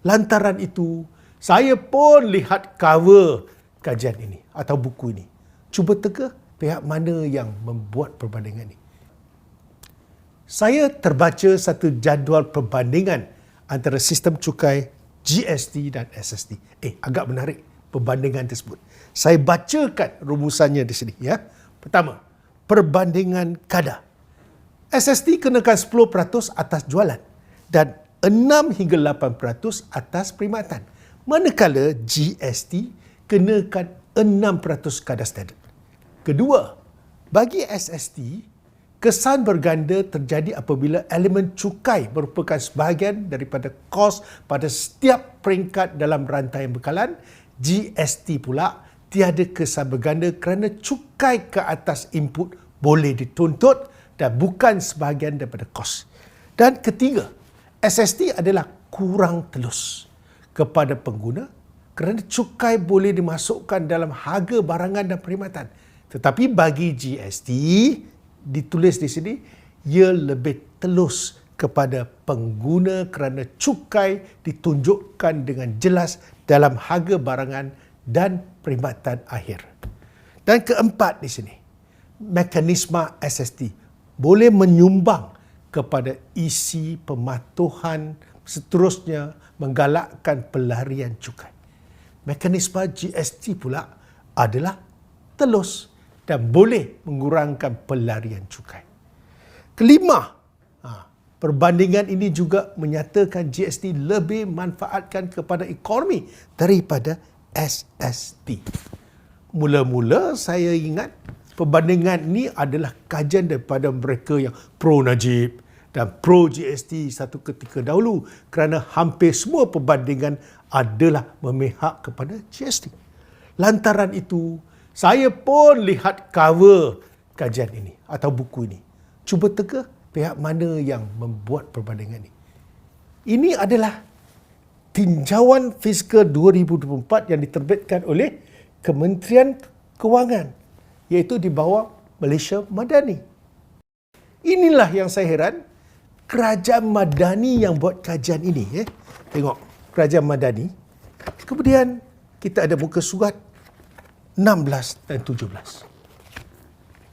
Lantaran itu, saya pun lihat cover kajian ini atau buku ini. Cuba teka pihak mana yang membuat perbandingan ini. Saya terbaca satu jadual perbandingan antara sistem cukai GST dan SST. Agak menarik perbandingan tersebut. Saya bacakan rumusannya di sini ya. Pertama, perbandingan kadar. SST kenakan 10% atas jualan dan 6 hingga 8% atas perkhidmatan. Manakala GST kenakan 6% kadar standard. Kedua, bagi SST, kesan berganda terjadi apabila elemen cukai merupakan sebahagian daripada kos pada setiap peringkat dalam rantai bekalan. GST pula tiada kesan berganda kerana cukai ke atas input boleh dituntut dan bukan sebahagian daripada kos. Dan ketiga, SST adalah kurang telus kepada pengguna kerana cukai boleh dimasukkan dalam harga barangan dan perkhidmatan. Tetapi bagi GST, ditulis di sini, ia lebih telus kepada pengguna kerana cukai ditunjukkan dengan jelas dalam harga barangan dan perkhidmatan akhir. Dan keempat di sini, mekanisme SST boleh menyumbang kepada isi pematuhan seterusnya menggalakkan pelarian cukai. Mekanisme GST pula adalah telus dan boleh mengurangkan pelarian cukai. Kelima, perbandingan ini juga menyatakan GST lebih manfaatkan kepada ekonomi daripada SST. Mula-mula saya ingat perbandingan ini adalah kajian daripada mereka yang pro Najib dan pro GST satu ketika dahulu kerana hampir semua perbandingan adalah memihak kepada GST. Lantaran itu, saya pun lihat cover kajian ini atau buku ini. Cuba teka pihak mana yang membuat perbandingan ini. Ini adalah tinjauan fiskal 2024 yang diterbitkan oleh Kementerian Kewangan, iaitu di bawah Malaysia Madani. Inilah yang saya heran, Kerajaan Madani yang buat kajian ini. Tengok, Kerajaan Madani. Kemudian kita ada muka surat 16 dan 17.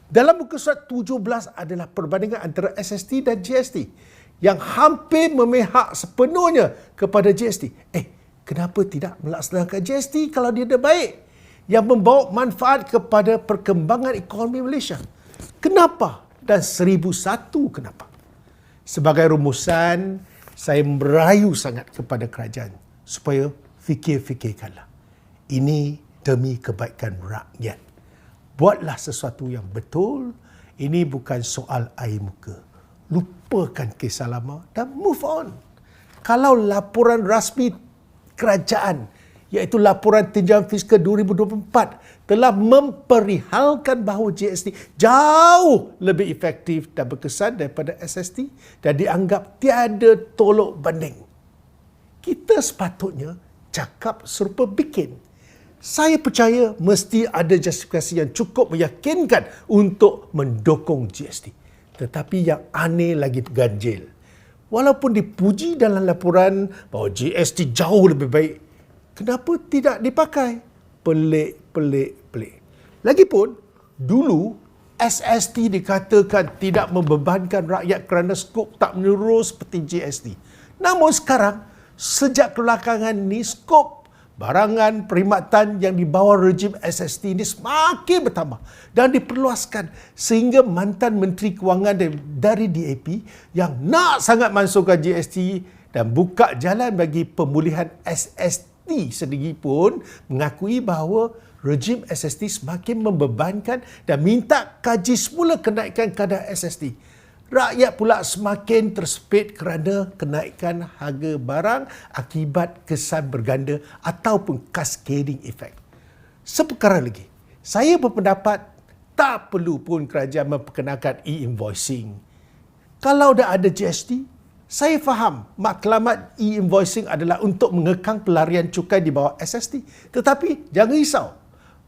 Dalam muka surat 17 adalah perbandingan antara SST dan GST yang hampir memihak sepenuhnya kepada GST. Kenapa tidak melaksanakan GST kalau dia dah baik? Yang membawa manfaat kepada perkembangan ekonomi Malaysia. Kenapa? Dan 1001 kenapa? Sebagai rumusan, saya merayu sangat kepada kerajaan supaya fikir-fikirkanlah. Ini demi kebaikan rakyat. Buatlah sesuatu yang betul. Ini bukan soal air muka. Lupakan kisah lama dan move on. Kalau laporan rasmi kerajaan, iaitu laporan tinjauan fiskal 2024, telah memperihalkan bahawa GST jauh lebih efektif dan berkesan daripada SST dan dianggap tiada tolok banding, kita sepatutnya cakap serupa bikin. Saya percaya mesti ada justifikasi yang cukup meyakinkan untuk mendukung GST. Tetapi yang aneh lagi ganjil. Walaupun dipuji dalam laporan bahawa GST jauh lebih baik, kenapa tidak dipakai? Pelik. Lagipun, dulu SST dikatakan tidak membebankan rakyat kerana skop tak menyeluruh seperti GST. Namun sekarang, sejak kebelakangan ini, skop barangan perkhidmatan yang di bawah rejim SST ini semakin bertambah dan diperluaskan sehingga mantan Menteri Kewangan dari DAP yang nak sangat masukkan GST dan buka jalan bagi pemulihan SST sendiri pun mengakui bahawa rejim SST semakin membebankan dan minta kaji semula kenaikan kadar SST. Rakyat pula semakin tersepit kerana kenaikan harga barang akibat kesan berganda ataupun cascading effect. Seperkara lagi, saya berpendapat tak perlu pun kerajaan memperkenalkan e-invoicing. Kalau dah ada GST, saya faham matlamat e-invoicing adalah untuk mengekang pelarian cukai di bawah SST. Tetapi jangan risau,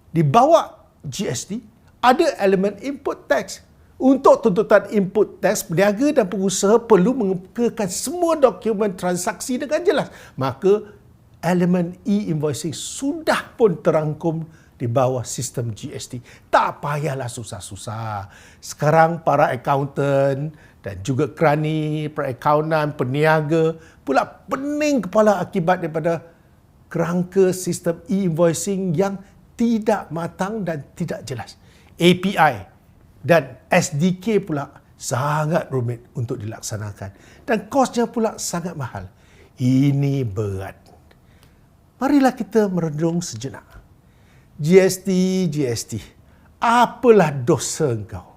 di bawah GST ada elemen input tax. Untuk tuntutan input teks, peniaga dan pengusaha perlu mengemukakan semua dokumen transaksi dengan jelas. Maka, elemen e-invoicing sudah pun terangkum di bawah sistem GST. Tak payahlah susah-susah. Sekarang para accountant dan juga kerani, perakaunan, peniaga pula pening kepala akibat daripada kerangka sistem e-invoicing yang tidak matang dan tidak jelas. API dan SDK pula sangat rumit untuk dilaksanakan dan kosnya pula sangat mahal. Ini berat. Marilah kita merenung sejenak. GST, apalah dosa engkau?